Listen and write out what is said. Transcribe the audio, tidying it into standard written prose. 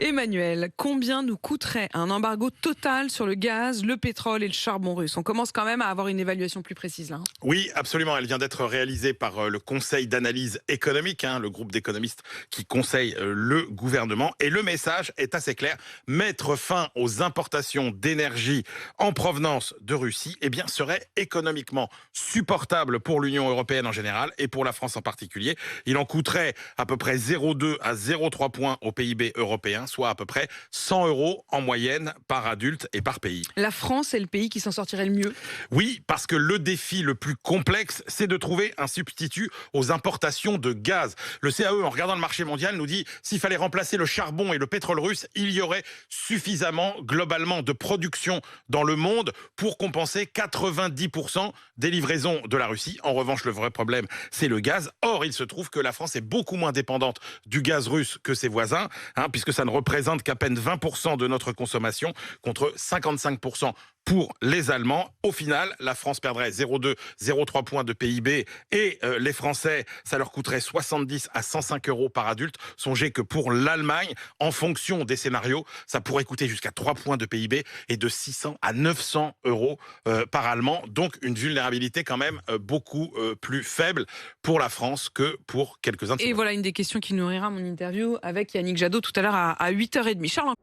Emmanuel, combien nous coûterait un embargo total sur le gaz, le pétrole et le charbon russe? On commence quand même à avoir une évaluation plus précise là, hein. Oui, absolument. Elle vient d'être réalisée par le Conseil d'analyse économique, le groupe d'économistes qui conseille le gouvernement. Et le message est assez clair. Mettre fin aux importations d'énergie en provenance de Russie, serait économiquement supportable pour l'Union européenne en général et pour la France en particulier. Il en coûterait à peu près 0,2 à 0,3 points au PIB européen, soit à peu près 100 € en moyenne par adulte et par pays. La France est le pays qui s'en sortirait le mieux. Oui, parce que le défi le plus complexe, c'est de trouver un substitut aux importations de gaz. Le CAE, en regardant le marché mondial, nous dit s'il fallait remplacer le charbon et le pétrole russe, il y aurait suffisamment, globalement, de production dans le monde pour compenser 90% des livraisons de la Russie. En revanche, le vrai problème, c'est le gaz. Or, il se trouve que la France est beaucoup moins dépendante du gaz russe que ses voisins, puisque ça ne représente qu'à peine 20% de notre consommation, contre 55% pour les Allemands. Au final, la France perdrait 0,2, 0,3 points de PIB et les Français, ça leur coûterait 70 à 105 € par adulte. Songez que pour l'Allemagne, en fonction des scénarios, ça pourrait coûter jusqu'à 3 points de PIB et de 600 à 900 € par Allemand. Donc une vulnérabilité quand même beaucoup plus faible pour la France que pour quelques-uns de ses Et voisins. voilà une des questions qui nourrira mon interview avec Yannick Jadot tout à l'heure à 8h30. Charles